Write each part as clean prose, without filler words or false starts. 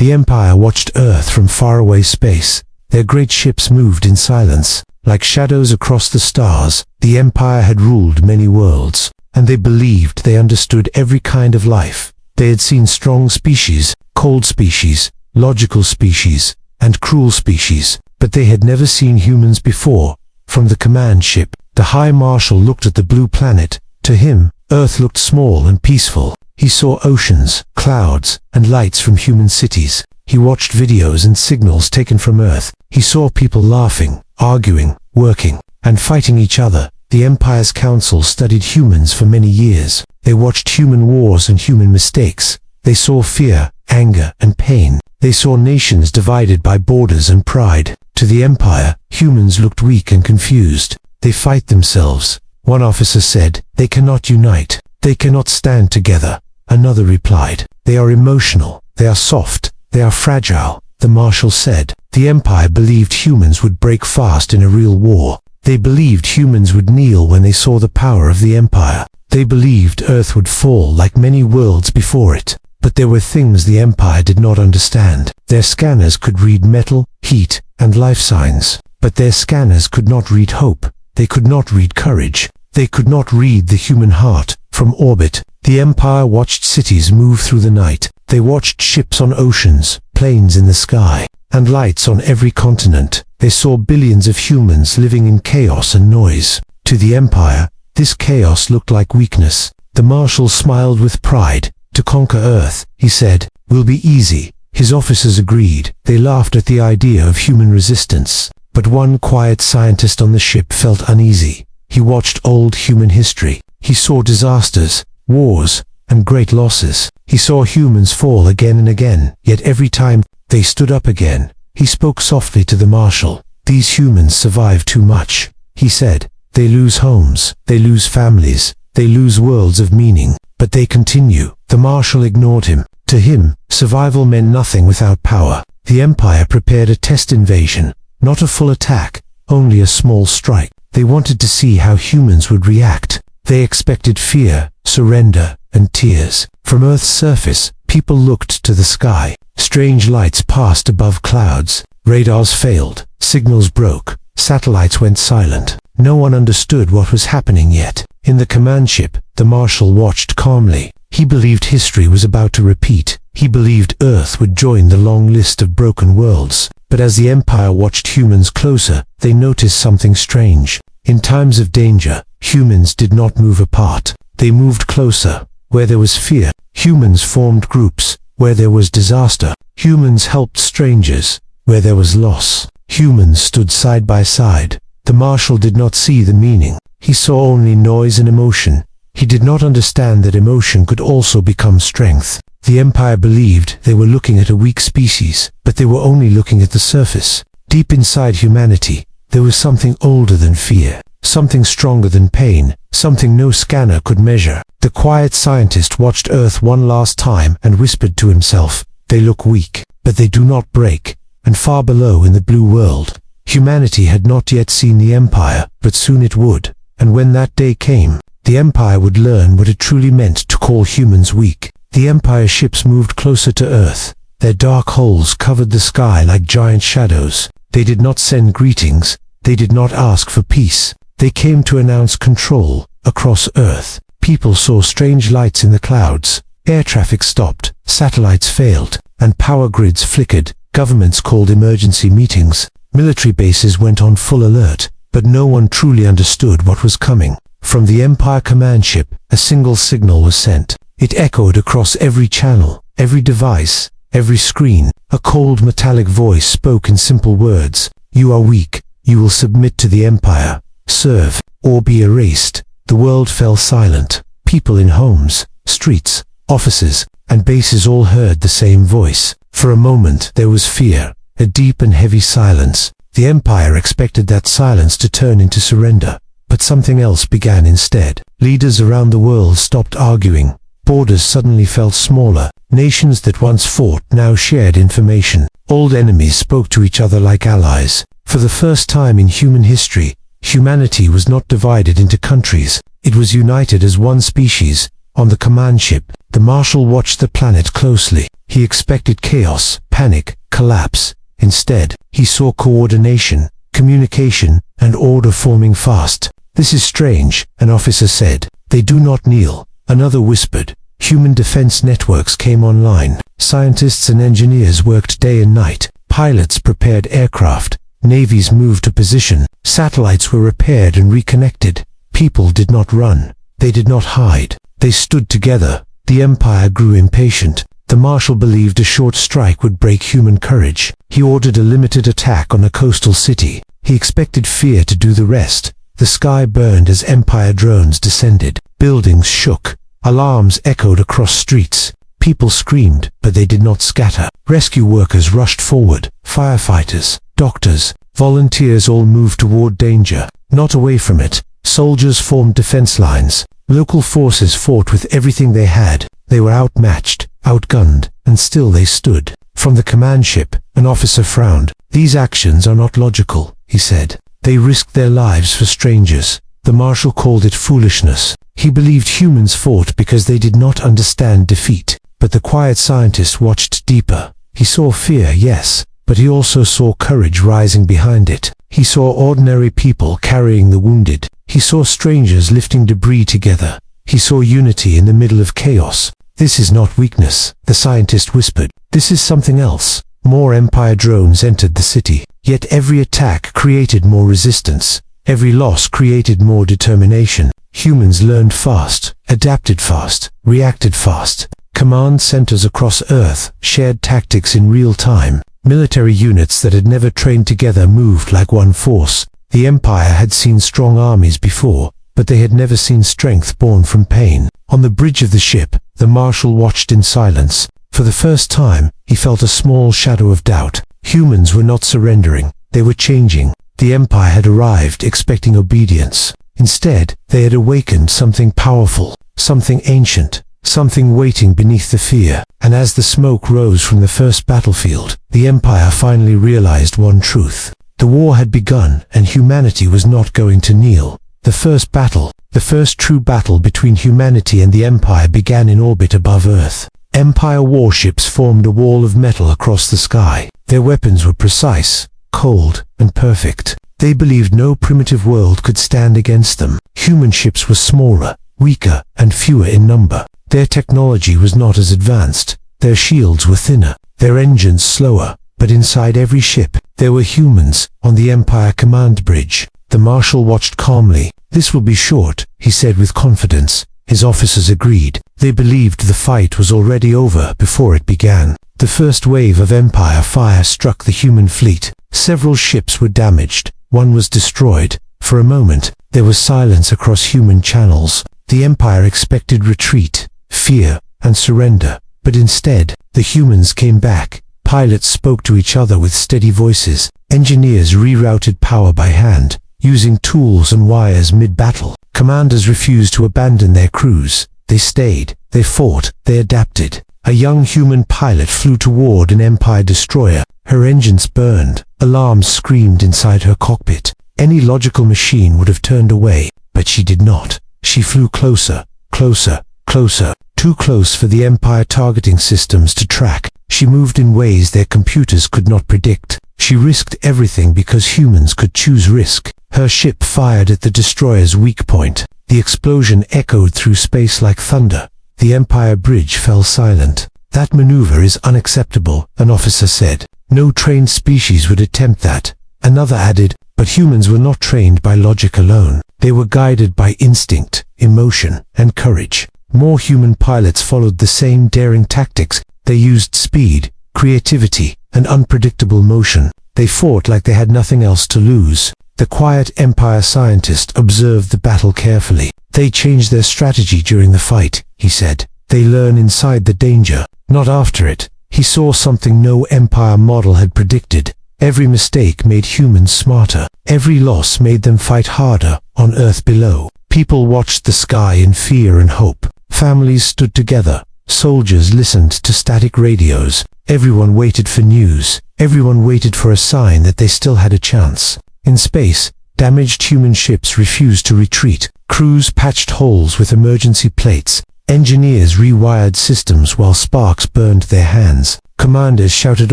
The Empire watched Earth from faraway space. Their great ships moved in silence. Like shadows across the stars, the Empire had ruled many worlds, and they believed they understood every kind of life. They had seen strong species, cold species, logical species, and cruel species, but they had never seen humans before. From the command ship, the High Marshal looked at the blue planet. To him, Earth looked small and peaceful. He saw oceans, clouds, and lights from human cities. He watched videos and signals taken from Earth. He saw people laughing, arguing, working, and fighting each other. The Empire's council studied humans for many years. They watched human wars and human mistakes. They saw fear, anger, and pain. They saw nations divided by borders and pride. To the Empire, humans looked weak and confused. They fight themselves. One officer said, "They cannot unite. They cannot stand together." Another replied, "They are emotional. They are soft. They are fragile." The Marshal said, "The Empire believed humans would break fast in a real war. They believed humans would kneel when they saw the power of the Empire. They believed Earth would fall like many worlds before it. But there were things the Empire did not understand. Their scanners could read metal, heat, and life signs. But their scanners could not read hope. They could not read courage. They could not read the human heart. From orbit, the Empire watched cities move through the night. They watched ships on oceans, planes in the sky, and lights on every continent. They saw billions of humans living in chaos and noise. To the Empire, this chaos looked like weakness. The Marshal smiled with pride. "To conquer Earth," he said, "will be easy." His officers agreed. They laughed at the idea of human resistance. But one quiet scientist on the ship felt uneasy. He watched old human history. He saw disasters, wars, and great losses. He saw humans fall again and again, yet every time they stood up again. He spoke softly to the Marshal. "These humans survive too much," he said. "They lose homes, they lose families, they lose worlds of meaning, but they continue." The Marshal ignored him. To him, survival meant nothing without power. The Empire prepared a test invasion, not a full attack, only a small strike. They wanted to see how humans would react. They expected fear, surrender, and tears. From Earth's surface, people looked to the sky. Strange lights passed above clouds. Radars failed. Signals broke. Satellites went silent. No one understood what was happening yet. In the command ship, the Marshal watched calmly. He believed history was about to repeat. He believed Earth would join the long list of broken worlds. But as the Empire watched humans closer, they noticed something strange. In times of danger, humans did not move apart. They moved closer. Where there was fear, humans formed groups. Where there was disaster, humans helped strangers. Where there was loss, humans stood side by side. The Marshal did not see the meaning. He saw only noise and emotion. He did not understand that emotion could also become strength. The Empire believed they were looking at a weak species, but they were only looking at the surface. Deep inside humanity, there was something older than fear, something stronger than pain, something no scanner could measure. The quiet scientist watched Earth one last time and whispered to himself, "They look weak, but they do not break." And far below in the blue world, humanity had not yet seen the Empire, but soon it would. And when that day came, the Empire would learn what it truly meant to call humans weak. The Empire ships moved closer to Earth. Their dark holes covered the sky like giant shadows. They did not send greetings. They did not ask for peace. They came to announce control across Earth. People saw strange lights in the clouds. Air traffic stopped. Satellites failed. And power grids flickered. Governments called emergency meetings. Military bases went on full alert. But no one truly understood what was coming. From the Empire command ship, a single signal was sent. It echoed across every channel, every device, every screen. A cold metallic voice spoke in simple words. "You are weak. You will submit to the Empire. Serve, or be erased." The world fell silent. People in homes, streets, offices, and bases all heard the same voice. For a moment there was fear, a deep and heavy silence. The Empire expected that silence to turn into surrender. But something else began instead. Leaders around the world stopped arguing. Borders suddenly felt smaller. Nations that once fought now shared information. Old enemies spoke to each other like allies. For the first time in human history, humanity was not divided into countries. It was united as one species. On the command ship, The Marshal watched the planet closely. He expected chaos, panic, collapse. Instead, he saw coordination, communication, and order forming fast. "This is strange," an officer said. "They do not kneel." Another whispered. Human defense networks came online. Scientists and engineers worked day and night. Pilots prepared aircraft. Navies moved to position. Satellites were repaired and reconnected. People did not run. They did not hide. They stood together. The Empire grew impatient. The Marshal believed a short strike would break human courage. He ordered a limited attack on a coastal city. He expected fear to do the rest. The sky burned as Empire drones descended. Buildings shook. Alarms echoed across streets. People screamed, but they did not scatter. Rescue workers rushed forward. Firefighters, doctors, volunteers all moved toward danger, not away from it. Soldiers formed defense lines. Local forces fought with everything they had. They were outmatched, outgunned, and still they stood. From the command ship, an officer frowned. "These actions are not logical," he said. "They risked their lives for strangers." The Marshal called it foolishness. He believed humans fought because they did not understand defeat. But the quiet scientist watched deeper. He saw fear, yes, but he also saw courage rising behind it. He saw ordinary people carrying the wounded. He saw strangers lifting debris together. He saw unity in the middle of chaos. "This is not weakness," the scientist whispered. "This is something else." More Empire drones entered the city. Yet every attack created more resistance. Every loss created more determination. Humans learned fast, adapted fast, reacted fast. Command centers across Earth shared tactics in real time. Military units that had never trained together moved like one force. The Empire had seen strong armies before, but they had never seen strength born from pain. On the bridge of the ship, the Marshal watched in silence. For the first time, he felt a small shadow of doubt. Humans were not surrendering. They were changing. The Empire had arrived expecting obedience. Instead, they had awakened something powerful, something ancient, something waiting beneath the fear. And as the smoke rose from the first battlefield, the Empire finally realized one truth. The war had begun, and humanity was not going to kneel. The first battle, the first true battle between humanity and the Empire, began in orbit above Earth. Empire warships formed a wall of metal across the sky. Their weapons were precise, cold, and perfect. They believed no primitive world could stand against them. Human ships were smaller, weaker, and fewer in number. Their technology was not as advanced. Their shields were thinner, their engines slower. But inside every ship, there were humans, on the Empire command bridge. The Marshal watched calmly. "This will be short," he said with confidence. His officers agreed. They believed the fight was already over before it began. The first wave of Empire fire struck the human fleet. Several ships were damaged. One was destroyed. For a moment, there was silence across human channels. The Empire expected retreat, fear, and surrender. But instead, the humans came back. Pilots spoke to each other with steady voices. Engineers rerouted power by hand, using tools and wires mid-battle. Commanders refused to abandon their crews. They stayed, they fought, they adapted. A young human pilot flew toward an Empire destroyer. Her engines burned. Alarms screamed inside her cockpit. Any logical machine would have turned away, but she did not. She flew closer, closer, closer, too close for the Empire targeting systems to track. She moved in ways their computers could not predict. She risked everything because humans could choose risk. Her ship fired at the destroyer's weak point. The explosion echoed through space like thunder. The Empire bridge fell silent. "That maneuver is unacceptable," an officer said. "No trained species would attempt that." Another added, "But humans were not trained by logic alone. They were guided by instinct, emotion, and courage." More human pilots followed the same daring tactics. They used speed, creativity, and unpredictable motion. They fought like they had nothing else to lose. The quiet Empire scientist observed the battle carefully. "They changed their strategy during the fight," he said. "They learn inside the danger, not after it." He saw something no Empire model had predicted. Every mistake made humans smarter. Every loss made them fight harder on Earth below. People watched the sky in fear and hope. Families stood together. Soldiers listened to static radios. Everyone waited for news. Everyone waited for a sign that they still had a chance. In space, damaged human ships refused to retreat. Crews patched holes with emergency plates. Engineers rewired systems while sparks burned their hands. Commanders shouted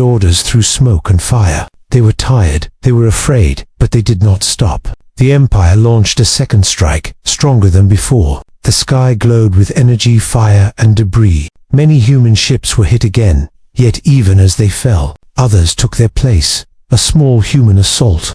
orders through smoke and fire. They were tired, they were afraid, but they did not stop. The Empire launched a second strike, stronger than before. The sky glowed with energy, fire, and debris. Many human ships were hit again, yet even as they fell, others took their place. A small human assault.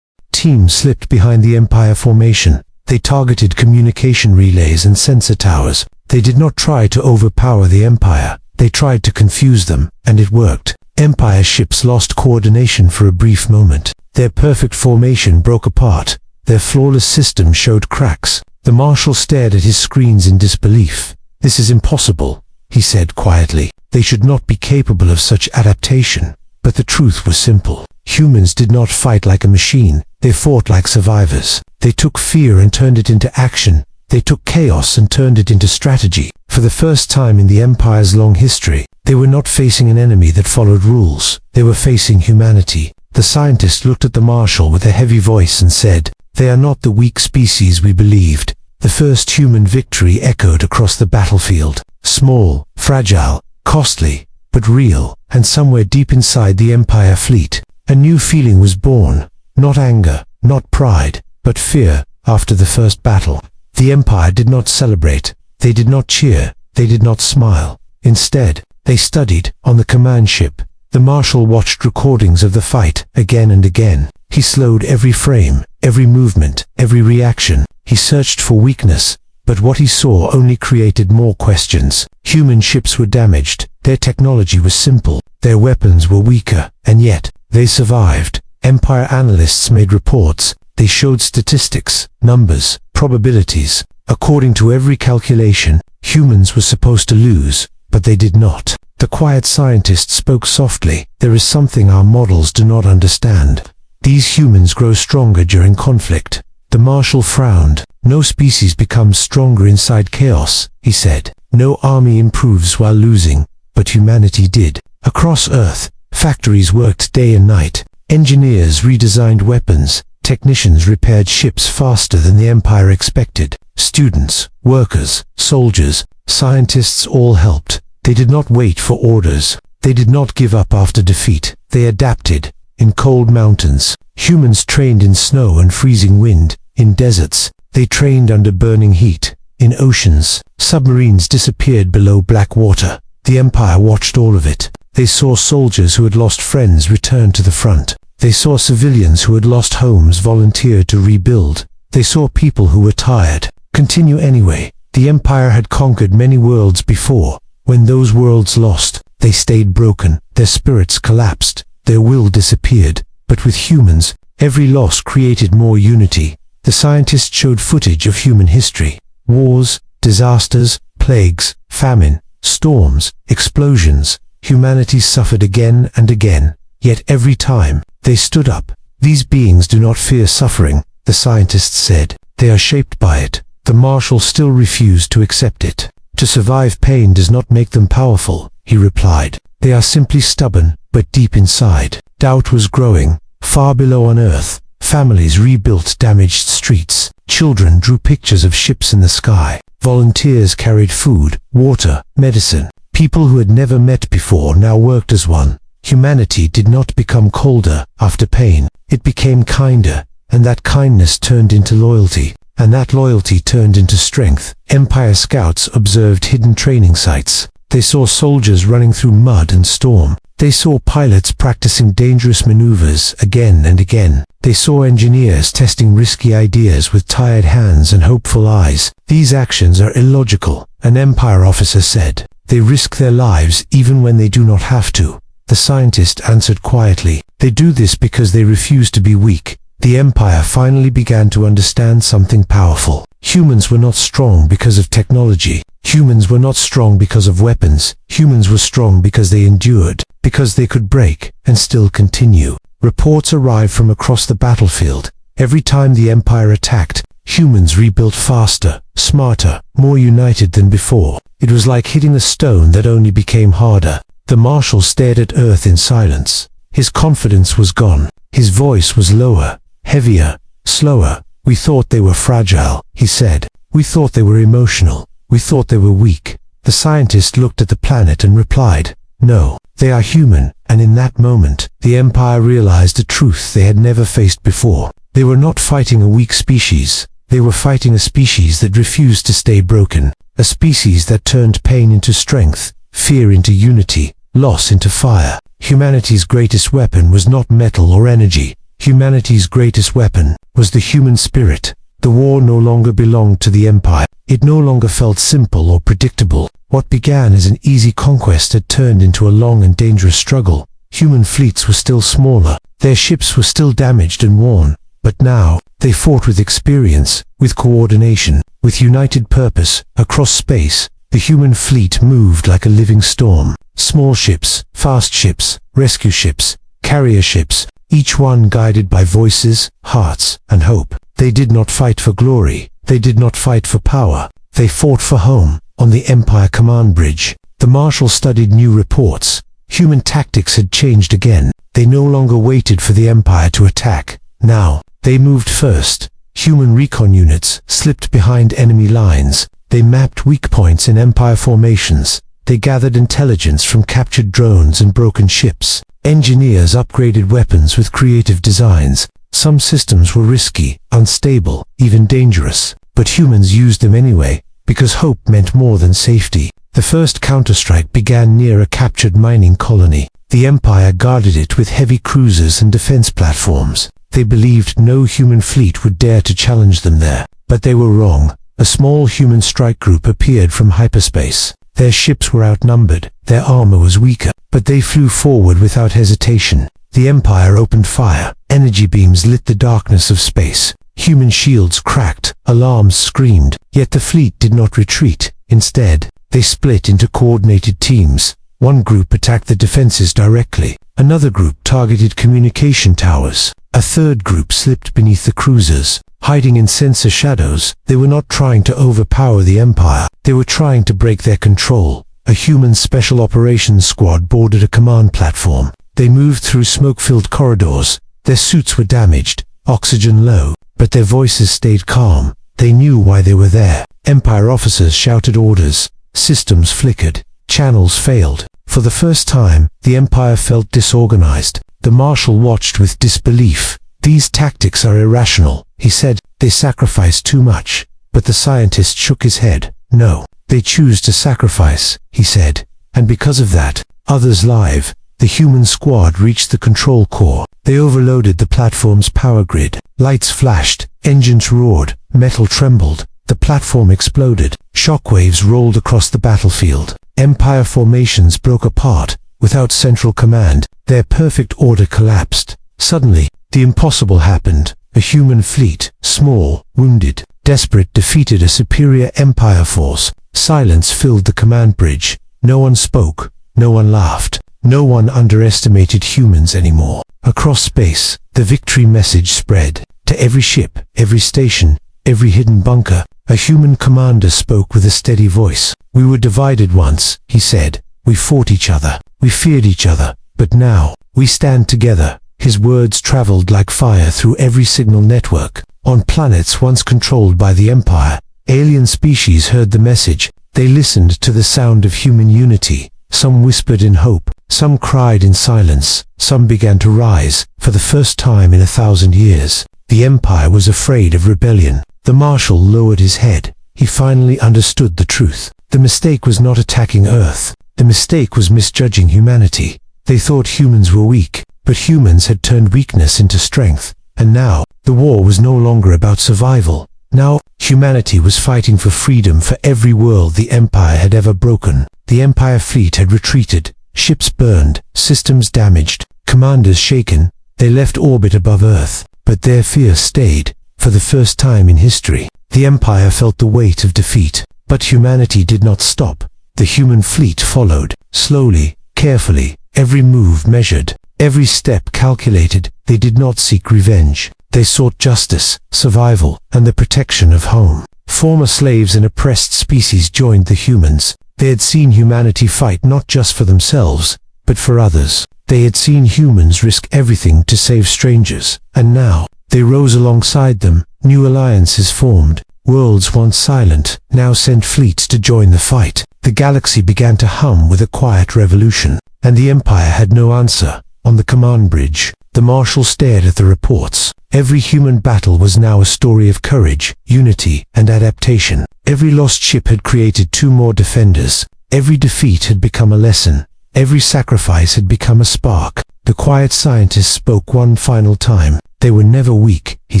Teams slipped behind the Empire formation. They targeted communication relays and sensor towers. They did not try to overpower the Empire. They tried to confuse them, and it worked. Empire ships lost coordination for a brief moment. Their perfect formation broke apart. Their flawless system showed cracks. The Marshal stared at his screens in disbelief. "This is impossible," he said quietly. "They should not be capable of such adaptation." But the truth was simple. Humans did not fight like a machine. They fought like survivors. They took fear and turned it into action. They took chaos and turned it into strategy. For the first time in the Empire's long history, they were not facing an enemy that followed rules. They were facing humanity. The scientist looked at the Marshal with a heavy voice and said, "They are not the weak species we believed." The first human victory echoed across the battlefield. Small, fragile, costly, but real. And somewhere deep inside the Empire fleet, a new feeling was born. Not anger, not pride, but fear. After the first battle, the Empire did not celebrate. They did not cheer. They did not smile. Instead, they studied. On the command ship, the Marshal watched recordings of the fight again and again. He slowed every frame, every movement, every reaction. He searched for weakness, but what he saw only created more questions. Human ships were damaged. Their technology was simple. Their weapons were weaker, and yet they survived. Empire analysts made reports. They showed statistics, numbers, probabilities. According to every calculation, humans were supposed to lose, but they did not. The quiet scientist spoke softly. "There is something our models do not understand. These humans grow stronger during conflict." The Marshal frowned. "No species becomes stronger inside chaos," he said. "No army improves while losing, but humanity did." Across Earth, factories worked day and night. Engineers redesigned weapons. Technicians repaired ships faster than the Empire expected. Students, workers, soldiers, scientists all helped. They did not wait for orders. They did not give up after defeat. They adapted. In cold mountains, humans trained in snow and freezing wind. In deserts, they trained under burning heat. In oceans, submarines disappeared below black water. The Empire watched all of it. They saw soldiers who had lost friends return to the front. They saw civilians who had lost homes volunteer to rebuild. They saw people who were tired continue anyway. The Empire had conquered many worlds before. When those worlds lost, they stayed broken. Their spirits collapsed. Their will disappeared. But with humans, every loss created more unity. The scientist showed footage of human history. Wars, disasters, plagues, famine, storms, explosions. Humanity suffered again and again. Yet every time, they stood up. "These beings do not fear suffering," the scientists said. "They are shaped by it." The Marshal still refused to accept it. "To survive pain does not make them powerful," he replied. "They are simply stubborn, but deep inside." Doubt was growing. Far below on Earth, families rebuilt damaged streets. Children drew pictures of ships in the sky. Volunteers carried food, water, medicine. People who had never met before now worked as one. Humanity did not become colder after pain. It became kinder, and that kindness turned into loyalty, and that loyalty turned into strength. Empire scouts observed hidden training sites. They saw soldiers running through mud and storm. They saw pilots practicing dangerous maneuvers again and again. They saw engineers testing risky ideas with tired hands and hopeful eyes. "These actions are illogical," an Empire officer said. "They risk their lives even when they do not have to." The scientist answered quietly. "They do this because they refuse to be weak." The Empire finally began to understand something powerful. Humans were not strong because of technology. Humans were not strong because of weapons. Humans were strong because they endured, because they could break and still continue. Reports arrived from across the battlefield. Every time the Empire attacked, humans rebuilt faster, smarter, more united than before. It was like hitting a stone that only became harder. The Marshal stared at Earth in silence. His confidence was gone. His voice was lower, heavier, slower. "We thought they were fragile," he said. "We thought they were emotional. "We thought they were weak." The scientist looked at the planet and replied, "No, they are human." And in that moment, the Empire realized a truth they had never faced before. They were not fighting a weak species. They were fighting a species that refused to stay broken. A species that turned pain into strength, fear into unity, loss into fire. Humanity's greatest weapon was not metal or energy. Humanity's greatest weapon was the human spirit. The war no longer belonged to the Empire. It no longer felt simple or predictable. What began as an easy conquest had turned into a long and dangerous struggle. Human fleets were still smaller. Their ships were still damaged and worn. But now, they fought with experience, with coordination, with united purpose. Across space, the human fleet moved like a living storm. Small ships, fast ships, rescue ships, carrier ships, each one guided by voices, hearts, and hope. They did not fight for glory. They did not fight for power. They fought for home, on the Empire command bridge. The Marshal studied new reports. Human tactics had changed again. They no longer waited for the Empire to attack. Now, they moved first. Human recon units slipped behind enemy lines. They mapped weak points in Empire formations. They gathered intelligence from captured drones and broken ships. Engineers upgraded weapons with creative designs. Some systems were risky, unstable, even dangerous, but humans used them anyway, because hope meant more than safety. The first counterstrike began near a captured mining colony. The Empire guarded it with heavy cruisers and defense platforms. They believed no human fleet would dare to challenge them there. But they were wrong. A small human strike group appeared from hyperspace. Their ships were outnumbered, their armor was weaker, but they flew forward without hesitation. The Empire opened fire. Energy beams lit the darkness of space. Human shields cracked, alarms screamed, yet the fleet did not retreat. Instead, they split into coordinated teams. One group attacked the defenses directly. Another group targeted communication towers. A third group slipped beneath the cruisers. Hiding in sensor shadows, they were not trying to overpower the Empire. They were trying to break their control. A human special operations squad boarded a command platform. They moved through smoke-filled corridors. Their suits were damaged, oxygen low, but their voices stayed calm. They knew why they were there. Empire officers shouted orders. Systems flickered. Channels failed. For the first time, the Empire felt disorganized. The Marshal watched with disbelief. "These tactics are irrational," he said. "They sacrifice too much." But the scientist shook his head. "No, they choose to sacrifice," he said. "And because of that, others live." The human squad reached the control core. They overloaded the platform's power grid. Lights flashed, engines roared, metal trembled. The platform exploded. Shockwaves rolled across the battlefield. Empire formations broke apart. Without central command, their perfect order collapsed. Suddenly, the impossible happened. A human fleet, small, wounded, desperate, defeated a superior Empire force. Silence filled the command bridge. No one spoke. No one laughed. No one underestimated humans anymore. Across space, the victory message spread. To every ship, every station, every hidden bunker, a human commander spoke with a steady voice. "We were divided once," he said. "We fought each other. We feared each other. But now, we stand together." His words traveled like fire through every signal network. On planets once controlled by the Empire, alien species heard the message. They listened to the sound of human unity. Some whispered in hope. Some cried in silence. Some began to rise, for the first time in 1,000 years. The Empire was afraid of rebellion. The Marshal lowered his head. He finally understood the truth. The mistake was not attacking Earth. The mistake was misjudging humanity. They thought humans were weak, but humans had turned weakness into strength. And now, the war was no longer about survival. Now, humanity was fighting for freedom for every world the Empire had ever broken. The Empire fleet had retreated. Ships burned, systems damaged, commanders shaken. They left orbit above Earth, but their fear stayed. For the first time in history, the Empire felt the weight of defeat. But humanity did not stop. The human fleet followed, slowly, carefully, every move measured, every step calculated. They did not seek revenge. They sought justice, survival, and the protection of home. Former slaves and oppressed species joined the humans. They had seen humanity fight not just for themselves, but for others. They had seen humans risk everything to save strangers. And now, they rose alongside them. New alliances formed. Worlds once silent now sent fleets to join the fight. The galaxy began to hum with a quiet revolution, and the Empire had no answer. On the command bridge, the Marshal stared at the reports. Every human battle was now a story of courage, unity, and adaptation. Every lost ship had created 2 more defenders. Every defeat had become a lesson. Every sacrifice had become a spark. The quiet scientist spoke one final time. They were never weak, he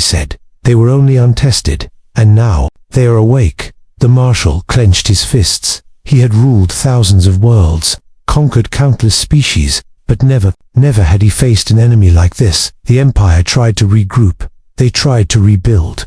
said. They were only untested. And now, they are awake. The Marshal clenched his fists. He had ruled thousands of worlds, conquered countless species, but never had he faced an enemy like this. The Empire tried to regroup. They tried to rebuild.